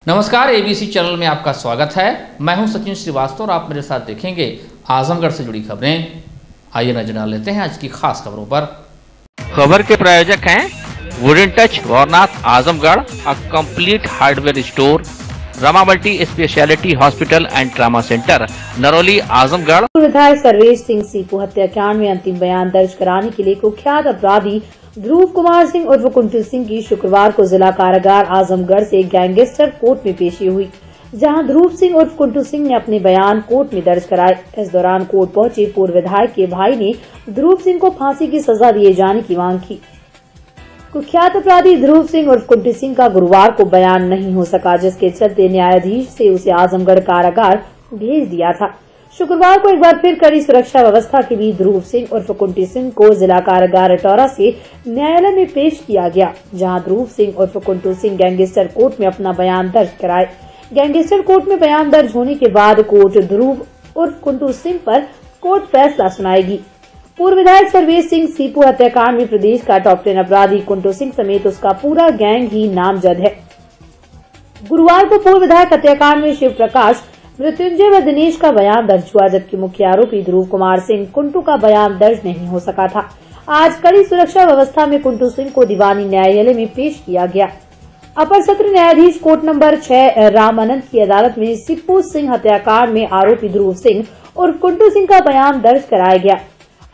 नमस्कार, ABC channel में आपका स्वागत है। मैं हूं सचिन श्रीवास्तव और आप मेरे साथ देखेंगे आजमगढ़ से जुड़ी खबरें। आइए नजर डाल लेते हैं आज की खास खबरों पर। खबर के प्रायोजक हैं wooden touch Warnath Azamgarh, a complete hardware store, Rama multi speciality hospital and trauma centre, Narauli Azamgarh. विधायक सर्वेश सिंह सीपू हत्याकांड में अंतिम बयान दर्ज कराने के लिए कुख्यात अपराधी ध्रुव कुमार सिंह उर्फ कुंटू सिंह की शुक्रवार को जिला कारागार आजमगढ़ से गैंगस्टर कोर्ट में पेशी हुई, जहां ध्रुव सिंह उर्फ कुंटू सिंह ने अपने बयान कोर्ट में दर्ज कराए। इस दौरान कोर्ट पहुंचे पूर्व विधायक के भाई ने ध्रुव सिंह को फांसी की सजा दिए जाने की मांग की। कुख्यात अपराधी ध्रुव सिंह उर्फ कुंटू सिंह का गुरुवार को बयान नहीं हो सका, जिसके चलते न्यायाधीश से उसे आजमगढ़ कारागार भेज दिया था। शुक्रवार को एक बार फिर कड़ी सुरक्षा व्यवस्था के बीच ध्रुव सिंह उर्फ कुंटू सिंह को जिला कारागार अटौरा से न्यायालय में पेश किया गया, जहां ध्रुव सिंह उर्फ कुंटू सिंह गैंगस्टर कोर्ट में अपना बयान दर्ज कराए। गैंगस्टर कोर्ट में बयान दर्ज होने के बाद कोर्ट ध्रुव उर्फ कुंटू सिंह पर कोर्ट फैसला सुनाएगी। पूर्व विधायक सर्वेश सिंह सीपू हत्याकांड में प्रदेश का टॉप 10 अपराधी कुंटू सिंह समेत उसका पूरा गैंग ही नामजद है। गुरुवार को पूर्व विधायक हत्याकांड में शिव प्रकाश, मृत्युंजय व दिनेश का बयान दर्ज हुआ, जबकि मुख्य आरोपी ध्रुव कुमार सिंह कुंटू का बयान दर्ज नहीं हो सका था। आज कड़ी सुरक्षा व्यवस्था में कुंटू सिंह को दीवानी न्यायालय में पेश किया गया। अपर सत्र न्यायाधीश कोर्ट नंबर 6 राम अनंत की अदालत में सीपू सिंह हत्याकांड में आरोपी ध्रुव सिंह और कुंटू सिंह का बयान दर्ज कराया गया।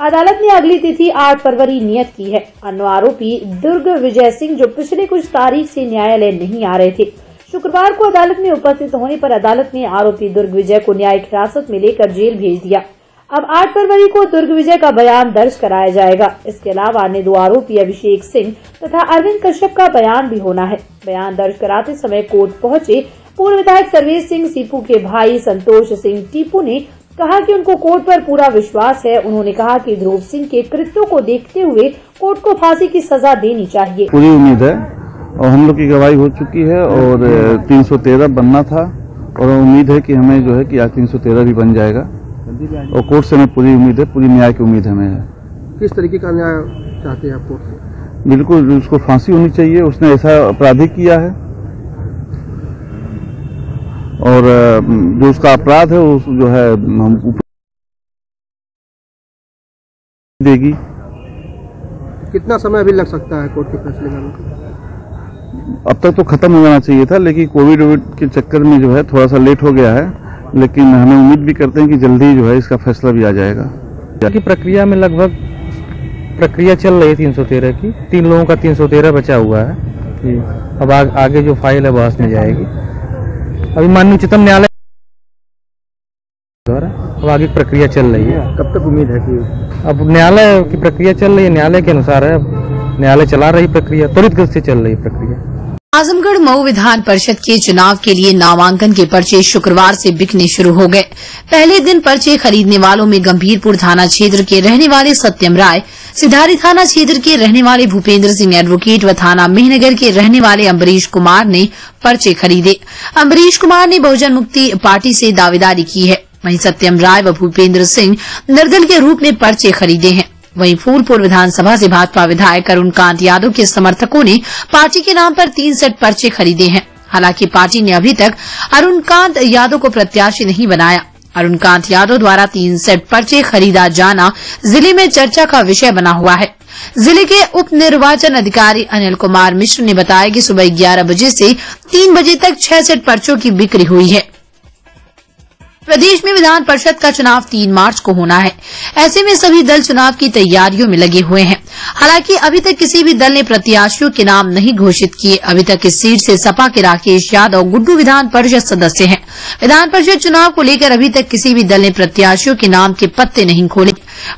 अदालत ने अगली तिथि 8 फरवरी नियत की है। अन्य आरोपी दुर्ग विजय सिंह, जो पिछले कुछ तारीख से न्यायालय नहीं आ रहे थे, शुक्रवार को अदालत में उपस्थित होने पर अदालत ने आरोपी दुर्ग विजय को न्यायिक हिरासत में लेकर जेल भेज दिया। अब 8 फरवरी को दुर्ग विजय का बयान दर्ज कराया जाएगा। इसके अलावा अन्य 2 आरोपी अभिषेक सिंह तथा अरविंद कश्यप का बयान भी होना है। बयान दर्ज कराते समय कोर्ट पहुंचे पूर्व विधायक सर्वेश सिंह सीपू के भाई संतोष सिंह टीपू ने कहा कि उनको कोर्ट पर पूरा विश्वास है। उन्होंने कहा कि ध्रुव सिंह के कृत्यों को देखते हुए कोर्ट को फांसी की सजा देनी चाहिए। पूरी उम्मीद है और हम लोग की गवाही हो चुकी है और 313 बनना था और उम्मीद है कि हमें जो है कि आज 313 भी बन जाएगा और कोर्ट से हमें पूरी उम्मीद है, पूरी न्याय की उम्मीद हमें है। किस तरीके का न्याय चाहते हैं आप कोर्ट से? बिल्कुल उसको फांसी होनी चाहिए, उसने ऐसा अपराधी किया है और जो उसका अपराध है उस जो है हम देगी। कितना समय अभी लग सकता है कोर्ट के फैसले का? अब तक तो खत्म हो जाना चाहिए था, लेकिन कोविड के चक्कर में जो है थोड़ा सा लेट हो गया है, लेकिन हमें उम्मीद भी करते हैं कि जल्दी जो है इसका फैसला भी आ जाएगा। की प्रक्रिया में लगभग प्रक्रिया चल रही है 313 की, 3 लोगों का 313 बचा हुआ है कि अब आगे जो फाइल है बहस में जाएगी। अभी माननीय उच्चतम न्यायालय द्वारा अब आगे प्रक्रिया चल रही है। कब तक उम्मीद है कि अब न्यायालय की प्रक्रिया चल रही है, न्यायालय के अनुसार है, अब न्यायालय चला रही प्रक्रिया, त्वरित गति से चल रही प्रक्रिया। आजमगढ़ मऊ विधान परिषद के चुनाव के लिए नामांकन के पर्चे शुक्रवार से बिकने शुरू हो गए। पहले दिन पर्चे खरीदने वालों में गंभीरपुर थाना क्षेत्र के रहने वाले सत्यम राय, सिधारी थाना क्षेत्र के रहने वाले भूपेंद्र सिंह एडवोकेट व थाना मेहनगर के रहने वाले अम्बरीश कुमार ने पर्चे खरीदे। अम्बरीश कुमार ने बहुजन मुक्ति पार्टी से दावेदारी की है, वहीं सत्यम राय व भूपेंद्र सिंह निर्दल के रूप में पर्चे खरीदे हैं। वहीं फूलपुर विधानसभा से भाजपा विधायक अरुण कांत यादव के समर्थकों ने पार्टी के नाम पर 3 सेट पर्चे खरीदे हैं। हालांकि पार्टी ने अभी तक अरुण कांत यादव को प्रत्याशी नहीं बनाया। अरुण कांत यादव द्वारा 3 सेट पर्चे खरीदा जाना जिले में चर्चा का विषय बना हुआ है। जिले के उप निर्वाचन अधिकारी अनिल कुमार मिश्र ने बताया कि सुबह 11 बजे से 3 बजे तक 6 सेट पर्चों की बिक्री हुई है। प्रदेश में विधान परिषद का चुनाव 3 मार्च को होना है। ऐसे में सभी दल चुनाव की तैयारियों में लगे हुए हैं। हालांकि अभी तक किसी भी दल ने प्रत्याशियों के नाम नहीं घोषित किए। अभी तक इस सीट से सपा के राकेश यादव गुड्डू विधान परिषद सदस्य हैं। विधान परिषद चुनाव को लेकर अभी तक किसी भी दल ने प्रत्याशियों के नाम के पत्ते नहीं खोले।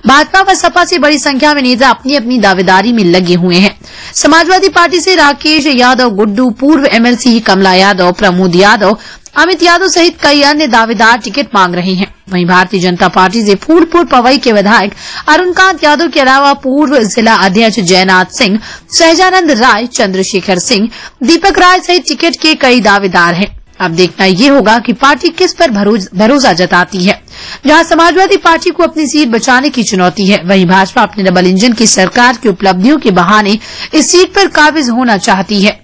भाजपा व सपा से बड़ी संख्या में नेता अपनी अपनी दावेदारी में लगे हुए हैं। समाजवादी पार्टी से राकेश यादव गुड्डू, पूर्व एमएलसी कमला यादव, प्रमोद यादव, अमित यादव सहित कई अन्य दावेदार टिकट मांग रहे हैं। वहीं भारतीय जनता पार्टी से फूलपुर पवई के विधायक अरुण कांत यादव के अलावा पूर्व जिला अध्यक्ष जयनाथ सिंह, सहजानंद राय, चंद्रशेखर सिंह, दीपक राय सहित टिकट के कई दावेदार हैं। अब देखना ये होगा कि पार्टी किस पर भरोसा जताती है। जहां समाजवादी पार्टी को अपनी सीट बचाने की चुनौती है, वहीं भाजपा अपने डबल इंजन की सरकार की उपलब्धियों के बहाने इस सीट पर काबिज होना चाहती है।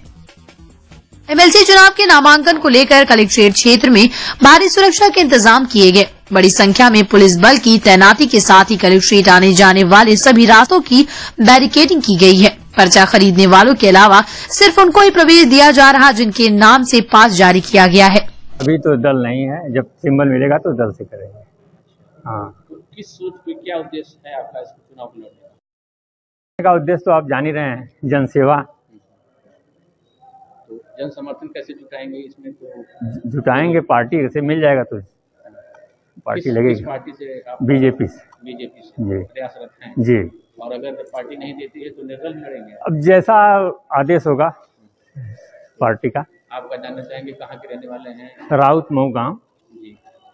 एमएलसी चुनाव के नामांकन को लेकर कलेक्ट्रेट क्षेत्र में भारी सुरक्षा के इंतजाम किए गए। बड़ी संख्या में पुलिस बल की तैनाती के साथ ही कलेक्ट्रेट आने जाने वाले सभी रास्तों की बैरिकेडिंग की गई है। पर्चा खरीदने वालों के अलावा सिर्फ उनको ही प्रवेश दिया जा रहा जिनके नाम से पास जारी किया गया है। अभी तो दल नहीं है, जब सिंबल मिलेगा तो दल से करेंगे। हाँ, तो किस सोच पे क्या उद्देश्य है आपका इस चुनाव को लड़ने का? उद्देश्य तो आप जान ही रहे हैं, जनसेवा। तो जन समर्थन कैसे जुटाएंगे इसमें? तो जुटाएंगे, पार्टी से मिल जाएगा तो पार्टी लगेगी। पार्टी से आप? बीजेपी से जी प्रयासरत हैं जी। और अगर पार्टी नहीं देती है तो निर्दल लड़ेंगे? अब जैसा आदेश होगा पार्टी का। आपका जानना चाहेंगे कहाँ के रहने वाले हैं? राउत मऊ गाँव,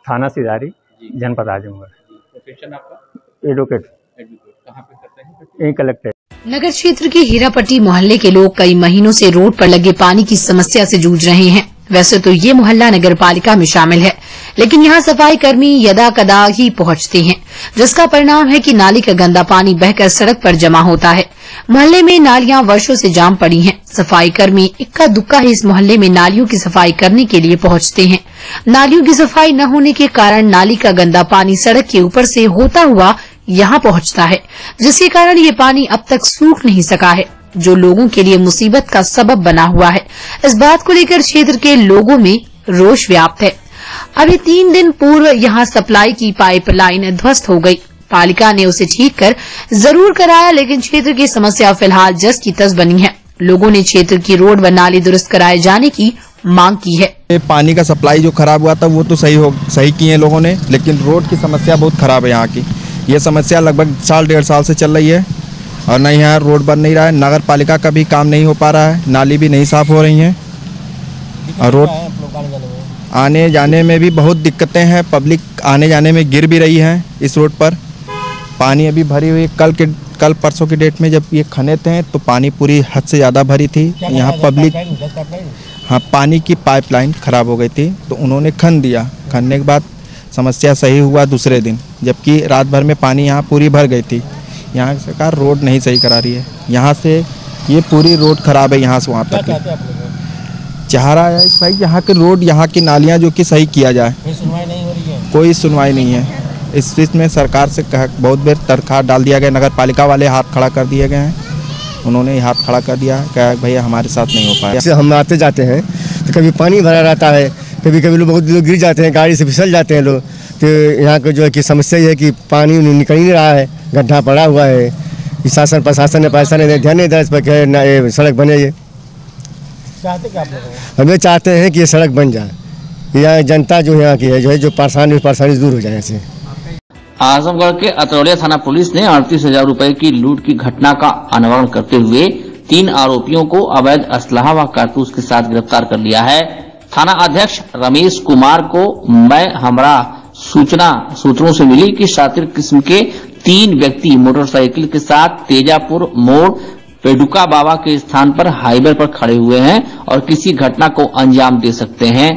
थाना सिधारी, जनपद आजमगढ़। प्रोफेशन आपका? एडवोकेट। कहाँ पे करते हैं? कलेक्टर। नगर क्षेत्र के हीरापट्टी मोहल्ले के लोग कई महीनों से रोड पर लगे पानी की समस्या से जूझ रहे हैं। वैसे तो ये मोहल्ला नगर पालिका में शामिल है, लेकिन यहाँ सफाई कर्मी यदा कदा ही पहुँचते हैं, जिसका परिणाम है कि नाली का गंदा पानी बहकर सड़क पर जमा होता है। मोहल्ले में नालियां वर्षों से जाम पड़ी हैं। सफाई कर्मी इक्का दुक्का ही इस मोहल्ले में नालियों की सफाई करने के लिए पहुंचते हैं। नालियों की सफाई न होने के कारण नाली का गंदा पानी सड़क के ऊपर से होता हुआ यहाँ पहुंचता है, जिसके कारण ये पानी अब तक सूख नहीं सका है, जो लोगों के लिए मुसीबत का सबब बना हुआ है। इस बात को लेकर क्षेत्र के लोगों में रोष व्याप्त है। अभी 3 दिन पूर्व यहाँ सप्लाई की पाइपलाइन ध्वस्त हो गई। पालिका ने उसे ठीक कर जरूर कराया, लेकिन क्षेत्र की समस्या फिलहाल जस की तस बनी है। लोगों ने क्षेत्र की रोड व नाली दुरुस्त कराए जाने की मांग की है। पानी का सप्लाई जो खराब हुआ था वो तो सही किए हैं लोगों ने, लेकिन रोड की समस्या बहुत खराब है यहाँ की। ये समस्या लगभग 1.5 साल से चल रही है और न यहाँ रोड बन नहीं रहा है, नगर पालिका का भी काम नहीं हो पा रहा है, नाली भी नहीं साफ हो रही हैं और रोड आने जाने में भी बहुत दिक्कतें हैं। पब्लिक आने जाने में गिर भी रही है इस रोड पर। पानी अभी भरी हुई, कल परसों की डेट में जब ये खने थे तो पानी पूरी हद से ज़्यादा भरी थी। यहाँ पब्लिक, हाँ, पानी की पाइपलाइन खराब हो गई थी तो उन्होंने खन दिया। खनने के बाद समस्या सही हुआ दूसरे दिन, जबकि रात भर में पानी यहाँ पूरी भर गई थी। यहाँ सरकार रोड नहीं सही करा रही है। यहाँ से ये पूरी रोड खराब है, यहाँ से वहाँ तक। चाह रहा है भाई यहाँ के रोड, यहाँ की नालियाँ जो कि सही किया जाए। कोई सुनवाई नहीं हो रही है, कोई सुनवाई नहीं है। इस चीज़ में सरकार से बहुत देर दरखास्त डाल दिया गया, नगर पालिका वाले हाथ खड़ा कर दिए गए हैं। उन्होंने हाथ खड़ा कर दिया, कहा भैया हमारे साथ नहीं हो पाया। हम आते जाते हैं तो कभी पानी भरा रहता है, कभी कभी लोग बहुत लोग गिर जाते हैं, गाड़ी से फिसल जाते हैं लोग। तो यहाँ को जो है कि समस्या ये है कि पानी निकल नहीं रहा है, गड्ढा पड़ा हुआ है। शासन प्रशासन ने पैसा नहीं ध्यान नहीं दिया इस पर, सड़क बने। ये हमें चाहते हैं कि ये सड़क बन जाए, यहाँ जनता जो यहाँ की है जो परेशानी दूर हो जाए ऐसे। आजमगढ़ के अतरौलिया थाना पुलिस ने 38,000 रुपए की लूट की घटना का अनावरण करते हुए 3 आरोपियों को अवैध असलाहा व कारतूस के साथ गिरफ्तार कर लिया है। थाना अध्यक्ष रमेश कुमार को हमरा सूत्रों से मिली कि शातिर किस्म के 3 व्यक्ति मोटरसाइकिल के साथ तेजापुर मोड़ पेडुका बाबा के स्थान पर हाईवे पर खड़े हुए हैं और किसी घटना को अंजाम दे सकते हैं।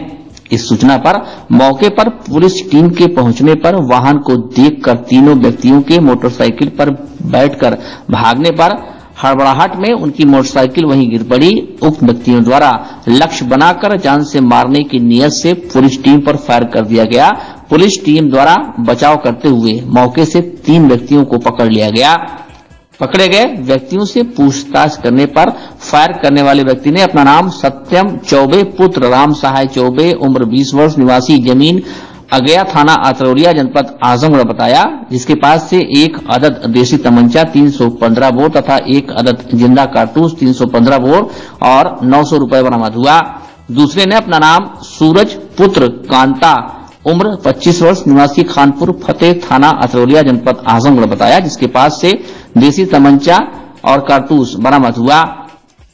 इस सूचना पर मौके पर पुलिस टीम के पहुंचने पर वाहन को देखकर तीनों व्यक्तियों के मोटरसाइकिल पर बैठकर भागने पर हड़बड़ाहट में उनकी मोटरसाइकिल वहीं गिर पड़ी। उक्त व्यक्तियों द्वारा लक्ष्य बनाकर जान से मारने की नियत से पुलिस टीम पर फायर कर दिया गया। पुलिस टीम द्वारा बचाव करते हुए मौके से 3 व्यक्तियों को पकड़ लिया गया। पकड़े गए व्यक्तियों से पूछताछ करने पर फायर करने वाले व्यक्ति ने अपना नाम सत्यम चौबे पुत्र राम सहाय चौबे उम्र 20 वर्ष निवासी जमीन अगया थाना अतरौलिया जनपद आजमगढ़ बताया, जिसके पास से 1 अदद देसी तमंचा 315 बोर तथा 1 अदद जिंदा कारतूस 315 बोर और 900 रुपए बरामद हुआ। दूसरे ने अपना नाम सूरज पुत्र कांता उम्र 25 वर्ष निवासी खानपुर फतेह थाना अतरौलिया जनपद आजमगढ़ बताया, जिसके पास से देसी तमंचा और कारतूस बरामद हुआ।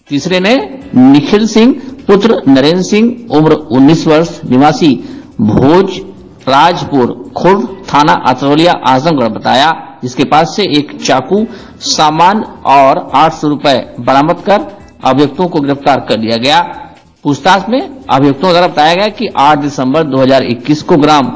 तीसरे ने निखिल सिंह पुत्र नरेंद्र सिंह उम्र 19 वर्ष निवासी भोज राजपुर खुर्द थाना अतरौलिया आजमगढ़ बताया, जिसके पास से 1 चाकू सामान और 800 रुपए बरामद कर अभियुक्तों को गिरफ्तार कर लिया गया। पूछताछ में अभियुक्तों द्वारा बताया गया कि 8 दिसंबर 2021 को ग्राम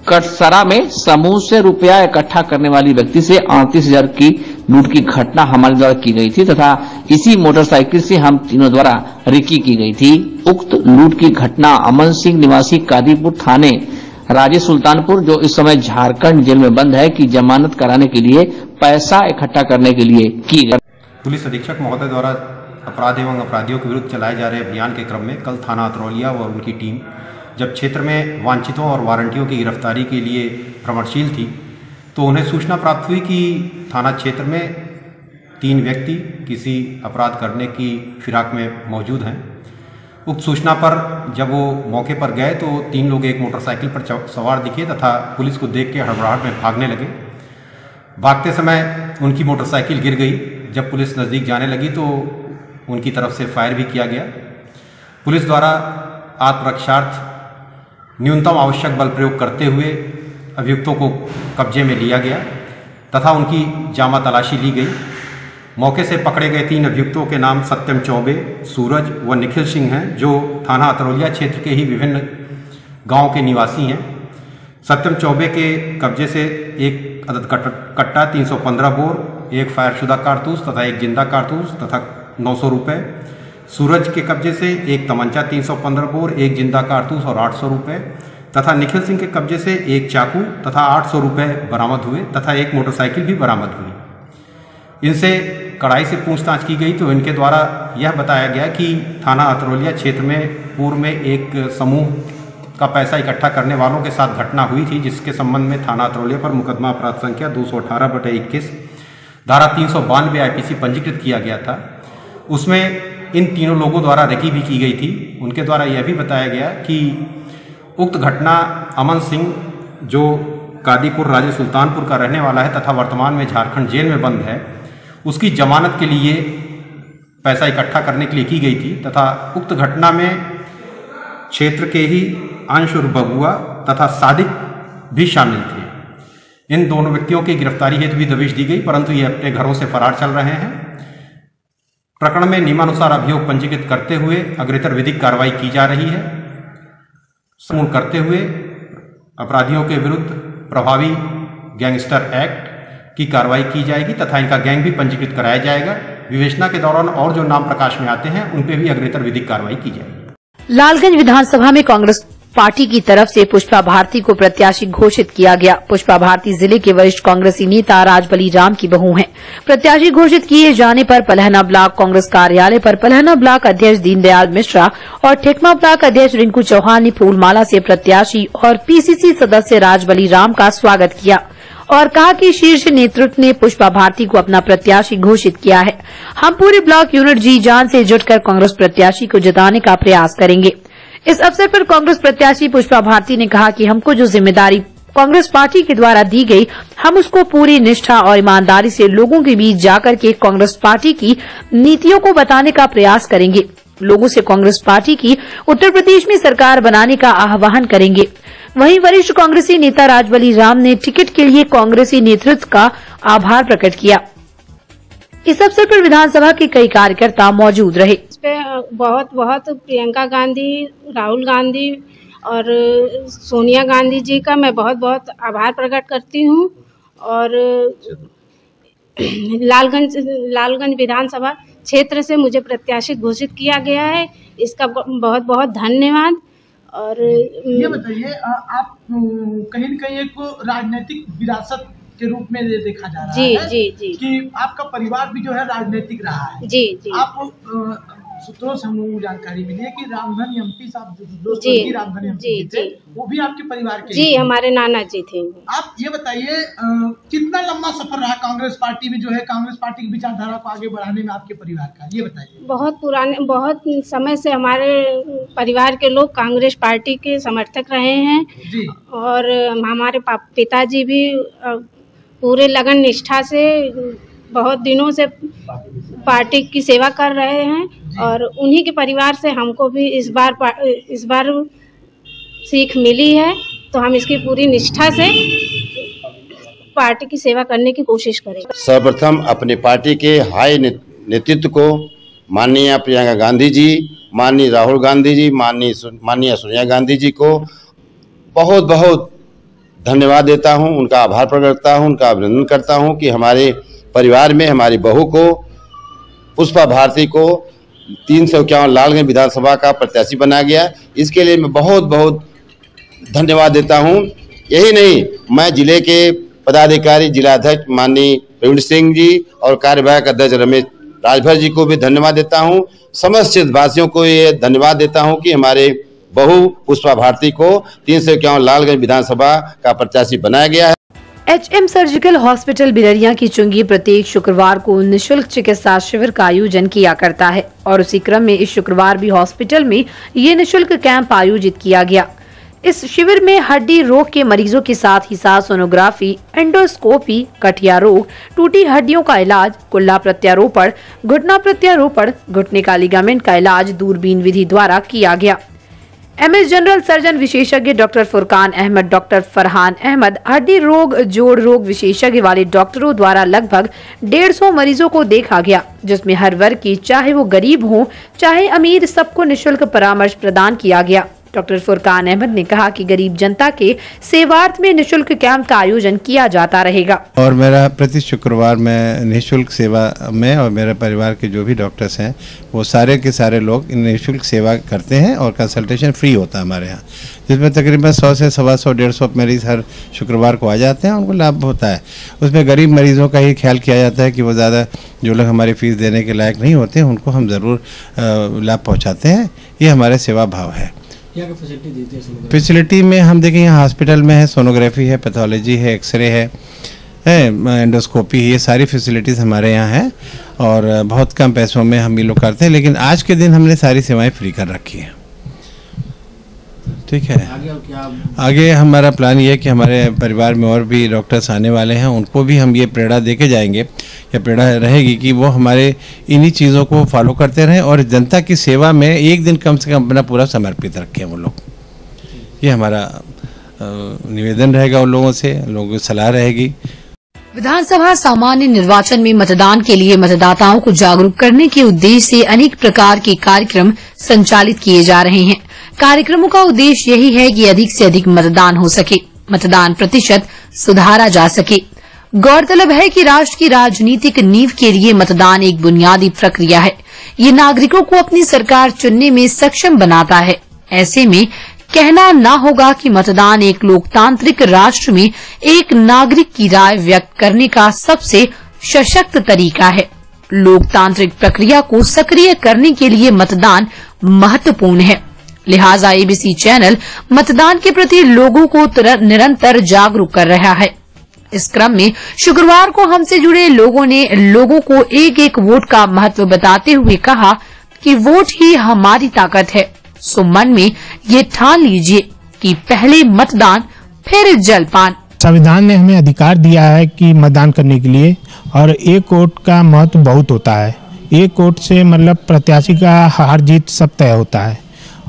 कटसरा में समूह से रुपया इकट्ठा करने वाली व्यक्ति से 38,000 की लूट की घटना हमारे द्वारा की गई थी तथा इसी मोटरसाइकिल से हम तीनों द्वारा रिकी की गई थी। उक्त लूट की घटना अमन सिंह निवासी कादीपुर थाने राजे सुल्तानपुर, जो इस समय झारखंड जेल में बंद है, की जमानत कराने के लिए पैसा इकट्ठा करने के लिए की गई। पुलिस अधीक्षक महोदय द्वारा अपराध एवं अपराधियों के विरुद्ध चलाए जा रहे अभियान के क्रम में कल थाना अतरौलिया व उनकी टीम जब क्षेत्र में वांछितों और वारंटियों की गिरफ्तारी के लिए भ्रमणशील थी तो उन्हें सूचना प्राप्त हुई कि थाना क्षेत्र में 3 व्यक्ति किसी अपराध करने की फिराक में मौजूद हैं। उक्त सूचना पर जब वो मौके पर गए तो 3 लोग एक मोटरसाइकिल पर सवार दिखे तथा पुलिस को देख के हड़बड़ाहट में भागने लगे। भागते समय उनकी मोटरसाइकिल गिर गई। जब पुलिस नज़दीक जाने लगी तो उनकी तरफ से फायर भी किया गया। पुलिस द्वारा आत्मरक्षार्थ न्यूनतम आवश्यक बल प्रयोग करते हुए अभियुक्तों को कब्जे में लिया गया तथा उनकी जामा तलाशी ली गई। मौके से पकड़े गए 3 अभियुक्तों के नाम सत्यम चौबे, सूरज व निखिल सिंह हैं, जो थाना अतरौलिया क्षेत्र के ही विभिन्न गांव के निवासी हैं। सत्यम चौबे के कब्जे से एक अदद कट्टा 315 बोर, एक फायरशुदा कारतूस तथा एक जिंदा कारतूस तथा 900 रुपये। सूरज के कब्जे से एक तमंचा 315 बोर, एक जिंदा कारतूस और 800 रुपये तथा निखिल सिंह के कब्जे से एक चाकू तथा 800 रुपये बरामद हुए तथा एक मोटरसाइकिल भी बरामद हुई। इनसे कड़ाई से पूछताछ की गई तो इनके द्वारा यह बताया गया कि थाना अतरौलिया क्षेत्र में पूर्व में एक समूह का पैसा इकट्ठा करने वालों के साथ घटना हुई थी, जिसके संबंध में थाना अतरौलिया पर मुकदमा अपराध संख्या 218/21 धारा 392 आईपीसी पंजीकृत किया गया था। उसमें इन तीनों लोगों द्वारा रेकी भी की गई थी। उनके द्वारा यह भी बताया गया कि उक्त घटना अमन सिंह, जो कादीपुर राजे सुल्तानपुर का रहने वाला है तथा वर्तमान में झारखंड जेल में बंद है, उसकी जमानत के लिए पैसा इकट्ठा करने के लिए की गई थी तथा उक्त घटना में क्षेत्र के ही अंश और बबुआ तथा सादिक भी शामिल थे। इन दोनों व्यक्तियों की गिरफ्तारी हेतु भी दबिश दी गई, परंतु ये अपने घरों से फरार चल रहे हैं। प्रकरण में नियमानुसार अभियोग पंजीकृत करते हुए अग्रेतर विधिक कार्रवाई की जा रही है। समूल करते हुए अपराधियों के विरुद्ध प्रभावी गैंगस्टर एक्ट की कार्रवाई की जाएगी तथा इनका गैंग भी पंजीकृत कराया जाएगा। विवेचना के दौरान और जो नाम प्रकाश में आते हैं उन पे भी अग्रेतर विधिक कार्रवाई की जाएगी। लालगंज विधानसभा में कांग्रेस पार्टी की तरफ से पुष्पा भारती को प्रत्याशी घोषित किया गया। पुष्पा भारती जिले के वरिष्ठ कांग्रेसी नेता राजबली राम की बहू हैं। प्रत्याशी घोषित किए जाने पर पलहना ब्लॉक कांग्रेस कार्यालय पर पलहना ब्लॉक अध्यक्ष दीनदयाल मिश्रा और ठेकमा ब्लॉक अध्यक्ष रिंकू चौहान ने फूलमाला से प्रत्याशी और पीसीसी सदस्य राजबली राम का स्वागत किया और कहा कि शीर्ष नेतृत्व ने पुष्पा भारती को अपना प्रत्याशी घोषित किया है। हम पूरे ब्लॉक यूनिट जी जान से जुटकर कांग्रेस प्रत्याशी को जिताने का प्रयास करेंगे। इस अवसर पर कांग्रेस प्रत्याशी पुष्पा भारती ने कहा कि हमको जो जिम्मेदारी कांग्रेस पार्टी के द्वारा दी गई, हम उसको पूरी निष्ठा और ईमानदारी से लोगों के बीच जाकर के कांग्रेस पार्टी की नीतियों को बताने का प्रयास करेंगे। लोगों से कांग्रेस पार्टी की उत्तर प्रदेश में सरकार बनाने का आह्वान करेंगे। वहीं वरिष्ठ कांग्रेसी नेता राजबली राम ने टिकट के लिए कांग्रेसी नेतृत्व का आभार प्रकट किया। इस अवसर पर विधानसभा के कई कार्यकर्ता मौजूद रहे। इस पे बहुत प्रियंका गांधी, राहुल गांधी और सोनिया गांधी जी का मैं बहुत आभार प्रकट करती हूँ और लालगंज विधानसभा क्षेत्र से मुझे प्रत्याशी घोषित किया गया है, इसका बहुत धन्यवाद। और ये बताइए, आप कहीं न कहीं एक राजनीतिक विरासत के रूप में ये देखा जा रहा है जी कि आपका परिवार भी जो है राजनीतिक रहा है। जी आप सूत्रों से हमें जानकारी मिली है कि रामधन एमपी साहब रामधन एमपी थे, वो भी आपके परिवार के जी हमारे नाना जी थे। आप ये बताइए, कितना लंबा सफर रहा कांग्रेस पार्टी में, जो है कांग्रेस पार्टी की विचारधारा को आगे बढ़ाने में आपके परिवार का, ये बताइए। बहुत समय से हमारे परिवार के लोग कांग्रेस पार्टी के समर्थक रहे हैं जी। और हमारे पिताजी भी पूरे लगन निष्ठा से बहुत दिनों से पार्टी की सेवा कर रहे हैं और उन्हीं के परिवार से हमको भी इस बार सीख मिली है, तो हम इसकी पूरी निष्ठा से पार्टी की सेवा करने की कोशिश करेंगे। सर्वप्रथम अपनी पार्टी के हाई नेतृत्व को, माननीय प्रियंका गांधी जी, माननीय राहुल गांधी जी, माननीय सोनिया गांधी जी को बहुत धन्यवाद देता हूं, उनका आभार प्रकट करता हूं, उनका अभिनंदन करता हूं कि हमारे परिवार में हमारी बहू को, पुष्पा भारती को 351 लालगंज विधानसभा का प्रत्याशी बनाया गया। इसके लिए मैं बहुत बहुत धन्यवाद देता हूं। यही नहीं, मैं जिले के पदाधिकारी, जिलाध्यक्ष माननीय प्रवीण सिंह जी और कार्यवाहक अध्यक्ष रमेश राजभर जी को भी धन्यवाद देता हूं। समस्त क्षेत्रवासियों को ये धन्यवाद देता हूं कि हमारे बहू पुष्पा भारती को 351 लालगंज विधानसभा का प्रत्याशी बनाया गया है। HM सर्जिकल हॉस्पिटल बिलरिया की चुंगी प्रत्येक शुक्रवार को निःशुल्क चिकित्सा शिविर का आयोजन किया करता है और उसी क्रम में इस शुक्रवार भी हॉस्पिटल में ये निःशुल्क कैंप आयोजित किया गया। इस शिविर में हड्डी रोग के मरीजों के साथ ही साथ सोनोग्राफी, एंडोस्कोपी, गठिया रोग, टूटी हड्डियों का इलाज, कुल्ला प्रत्यारोपण, घुटना प्रत्यारोपण, घुटने का लिगामेंट का इलाज दूरबीन विधि द्वारा किया गया। MS जनरल सर्जन विशेषज्ञ डॉक्टर फुरकान अहमद, डॉक्टर फरहान अहमद, हड्डी रोग, जोड़ रोग विशेषज्ञ वाले डॉक्टरों द्वारा लगभग 150 मरीजों को देखा गया, जिसमें हर वर्ग की, चाहे वो गरीब हो चाहे अमीर, सबको निःशुल्क परामर्श प्रदान किया गया। डॉक्टर फुरकान अहमद ने कहा कि गरीब जनता के सेवार्थ में निःशुल्क कैंप का आयोजन किया जाता रहेगा और मेरा प्रति शुक्रवार में निःशुल्क सेवा में और मेरे परिवार के जो भी डॉक्टर्स हैं वो सारे के सारे लोग निःशुल्क सेवा करते हैं और कंसल्टेशन फ्री होता है हमारे यहाँ, जिसमें तकरीबन 100 से 125 150 मरीज़ हर शुक्रवार को आ जाते हैं, उनको लाभ होता है। उसमें गरीब मरीज़ों का ही ख्याल किया जाता है कि वो ज़्यादा जो लोग हमारी फ़ीस देने के लायक नहीं होते उनको हम ज़रूर लाभ पहुँचाते हैं। ये हमारे सेवा भाव है। यहाँ की फैसिलिटी देते हैं? फैसिलिटी में हम देखें यहाँ हॉस्पिटल में है, सोनोग्राफी है, पैथोलॉजी है, एक्सरे है, एंडोस्कोपी, ये सारी फैसिलिटीज़ हमारे यहाँ हैं और बहुत कम पैसों में हम ये लोग करते हैं। लेकिन आज के दिन हमने सारी सेवाएं फ्री कर रखी हैं। ठीक है, आगे हमारा प्लान ये है कि हमारे परिवार में और भी डॉक्टर्स आने वाले हैं, उनको भी हम ये प्रेरणा दे के जाएंगे, या प्रेरणा रहेगी कि वो हमारे इन्हीं चीज़ों को फॉलो करते रहें और जनता की सेवा में एक दिन कम से कम अपना पूरा समर्पित रखें वो लोग। ये हमारा निवेदन रहेगा उन लोगों से, लोगों की सलाह रहेगी। विधानसभा सामान्य निर्वाचन में मतदान के लिए मतदाताओं को जागरूक करने के उद्देश्य से अनेक प्रकार के कार्यक्रम संचालित किए जा रहे हैं। कार्यक्रमों का उद्देश्य यही है कि अधिक से अधिक मतदान हो सके, मतदान प्रतिशत सुधारा जा सके। गौरतलब है कि राष्ट्र की राजनीतिक नींव के लिए मतदान एक बुनियादी प्रक्रिया है। ये नागरिकों को अपनी सरकार चुनने में सक्षम बनाता है। ऐसे में कहना ना होगा कि मतदान एक लोकतांत्रिक राष्ट्र में एक नागरिक की राय व्यक्त करने का सबसे सशक्त तरीका है। लोकतांत्रिक प्रक्रिया को सक्रिय करने के लिए मतदान महत्वपूर्ण है। लिहाजा ABC चैनल मतदान के प्रति लोगों को निरंतर जागरूक कर रहा है। इस क्रम में शुक्रवार को हमसे जुड़े लोगों ने लोगों को एक एक वोट का महत्व बताते हुए कहा कि वोट ही हमारी ताकत है। सो मन में ये ठान लीजिए कि पहले मतदान फिर जलपान। संविधान ने हमें अधिकार दिया है कि मतदान करने के लिए, और एक वोट का महत्व बहुत होता है। एक वोट से मतलब प्रत्याशी का हार जीत सब तय होता है।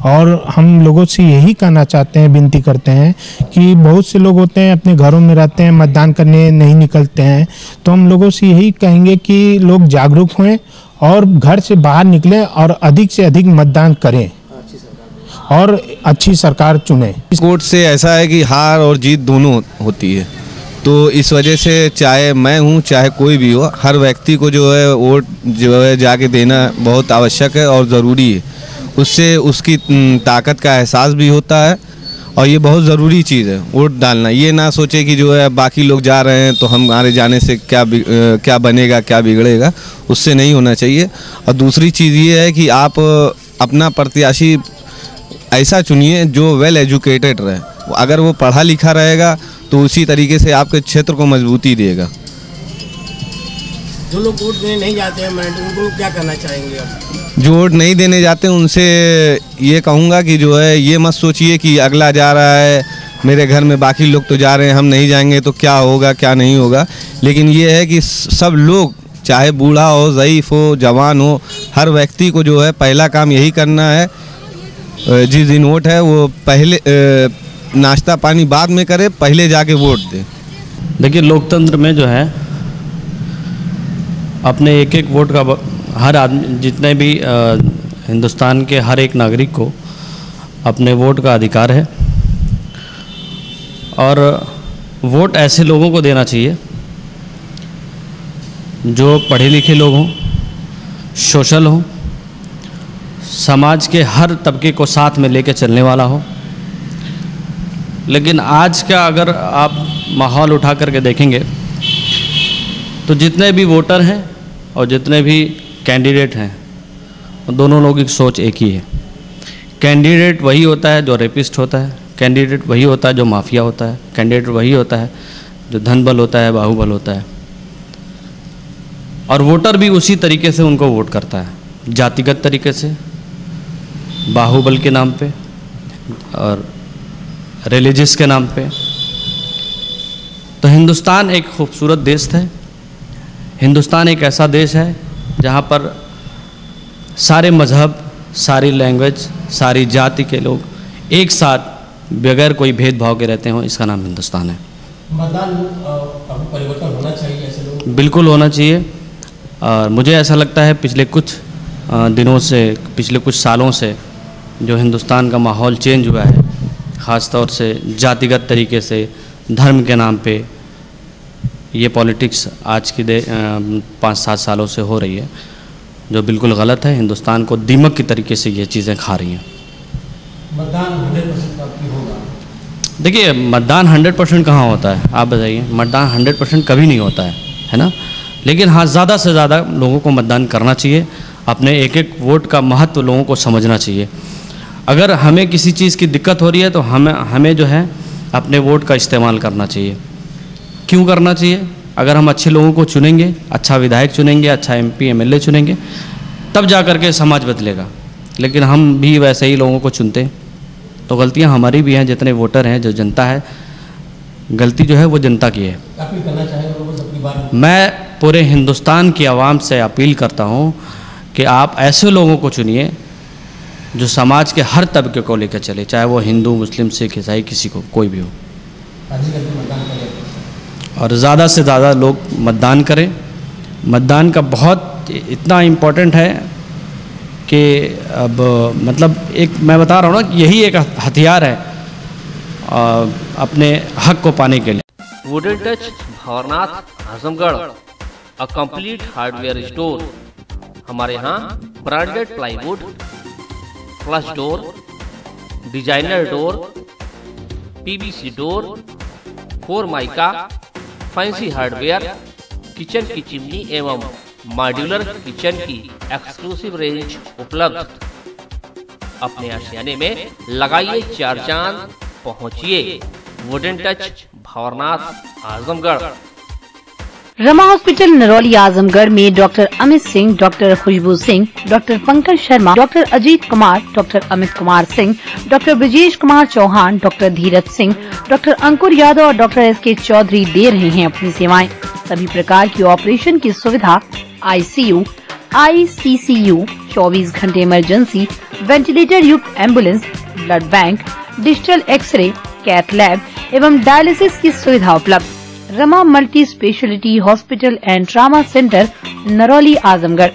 और हम लोगों से यही कहना चाहते हैं, विनती करते हैं कि बहुत से लोग होते हैं अपने घरों में रहते हैं, मतदान करने नहीं निकलते हैं, तो हम लोगों से यही कहेंगे कि लोग जागरूक हों और घर से बाहर निकलें और अधिक से अधिक मतदान करें और अच्छी सरकार चुने। इस वोट से ऐसा है कि हार और जीत दोनों होती है, तो इस वजह से चाहे मैं हूँ चाहे कोई भी हो, हर व्यक्ति को जो है वोट जो है जाके देना बहुत आवश्यक है और ज़रूरी है। उससे उसकी ताकत का एहसास भी होता है और ये बहुत ज़रूरी चीज़ है वोट डालना। ये ना सोचे कि जो है बाकी लोग जा रहे हैं तो हमारे जाने से क्या बनेगा, क्या बिगड़ेगा, उससे नहीं होना चाहिए। और दूसरी चीज़ ये है कि आप अपना प्रत्याशी ऐसा चुनिए जो वेल एजुकेटेड रहे। अगर वो पढ़ा लिखा रहेगा तो उसी तरीके से आपके क्षेत्र को मजबूती देगा। जो लोग वोट देने नहीं जाते हैं उनको क्या करना चाहेंगे आप? जो वोट नहीं देने जाते हैं उनसे ये कहूँगा कि जो है ये मत सोचिए कि अगला जा रहा है, मेरे घर में बाकी लोग तो जा रहे हैं, हम नहीं जाएंगे तो क्या होगा क्या नहीं होगा। लेकिन ये है कि सब लोग, चाहे बूढ़ा हो, ज़ईफ़ हो, जवान हो, हर व्यक्ति को जो है पहला काम यही करना है, जिस दिन वोट है वो पहले नाश्ता पानी बाद में करे, पहले जाके वोट दे। देखिए, लोकतंत्र में जो है अपने एक एक वोट का हर आदमी, जितने भी हिंदुस्तान के हर एक नागरिक को अपने वोट का अधिकार है। और वोट ऐसे लोगों को देना चाहिए जो पढ़े लिखे लोग हों, सोशल हों, समाज के हर तबके को साथ में लेकर चलने वाला हो। लेकिन आज का अगर आप माहौल उठा करके देखेंगे तो जितने भी वोटर हैं और जितने भी कैंडिडेट हैं, दोनों लोगों की सोच एक ही है। कैंडिडेट वही होता है जो रेपिस्ट होता है, कैंडिडेट वही होता है जो माफिया होता है, कैंडिडेट वही होता है जो धन बल होता है, बाहुबल होता है। और वोटर भी उसी तरीके से उनको वोट करता है, जातिगत तरीके से, बाहुबल के नाम पे और रिलीजियस के नाम पे। तो हिंदुस्तान एक खूबसूरत देश है। हिंदुस्तान एक ऐसा देश है जहाँ पर सारे मज़हब, सारी लैंग्वेज, सारी जाति के लोग एक साथ बगैर कोई भेदभाव के रहते हों। इसका नाम हिंदुस्तान है। मतदान अब परिवर्तन होना चाहिए ऐसे लोग? बिल्कुल होना चाहिए। और मुझे ऐसा लगता है पिछले कुछ दिनों से, पिछले कुछ सालों से जो हिंदुस्तान का माहौल चेंज हुआ है, ख़ास तौर से जातिगत तरीके से, धर्म के नाम पे ये पॉलिटिक्स आज की 5-7 सालों से हो रही है, जो बिल्कुल गलत है। हिंदुस्तान को दीमक की तरीके से ये चीज़ें खा रही हैं। मतदान 100% कब की होगा? देखिए, मतदान 100% कहाँ होता है, आप बताइए। मतदान 100% कभी नहीं होता है ना। लेकिन हाँ, ज़्यादा से ज़्यादा लोगों को मतदान करना चाहिए। अपने एक एक वोट का महत्व लोगों को समझना चाहिए। अगर हमें किसी चीज़ की दिक्कत हो रही है तो हमें जो है अपने वोट का इस्तेमाल करना चाहिए। क्यों करना चाहिए? अगर हम अच्छे लोगों को चुनेंगे, अच्छा विधायक चुनेंगे, अच्छा MP MLA चुनेंगे, तब जा कर के समाज बदलेगा। लेकिन हम भी वैसे ही लोगों को चुनते हैं तो गलतियां हमारी भी हैं। जितने वोटर हैं, जो जनता है, गलती जो है वो जनता की है। अपील करना चाहेंगे लोगों से अपनी बात? मैं पूरे हिंदुस्तान की आवाम से अपील करता हूं कि आप ऐसे लोगों को चुनिए जो समाज के हर तबके को लेकर चले, चाहे वो हिंदू, मुस्लिम, सिख, ईसाई, किसी को, कोई भी हो। और ज़्यादा से ज़्यादा लोग मतदान करें। मतदान का बहुत इतना इम्पोर्टेंट है कि अब मतलब एक मैं बता रहा हूँ ना कि यही एक हथियार है अपने हक को पाने के लिए। Wooden touch Bhanwarnath Azamgarh, a complete hardware store. हमारे यहाँ branded plywood, flush door, designer door, PVC door, formica, fancy hardware, kitchen की चिमनी एवं मॉड्यूलर किचन की एक्सक्लूसिव रेंज उपलब्ध। अपने आशियाने में लगाइए 4 चांद, पहुंचिए wooden touch Bhanwarnath Azamgarh. Rama hospital Narauli Azamgarh में doctor Amit Singh, doctor Khushboo Singh, doctor Pankaj Sharma, doctor Ajit Kumar, doctor Amit Kumar Singh, doctor Brajesh Kumar Chauhan, doctor Dheeraj Singh, doctor अंकुर यादव और डॉक्टर SK चौधरी दे रहे हैं अपनी सेवाएं। सभी प्रकार की ऑपरेशन की सुविधा, ICU, ICCU, 24 घंटे इमरजेंसी, वेंटिलेटर युक्त ambulance, blood bank, digital X-ray, cath lab एवं डायलिसिस की सुविधा उपलब्ध। Rama multi speciality hospital and trauma centre, Narauli Azamgarh.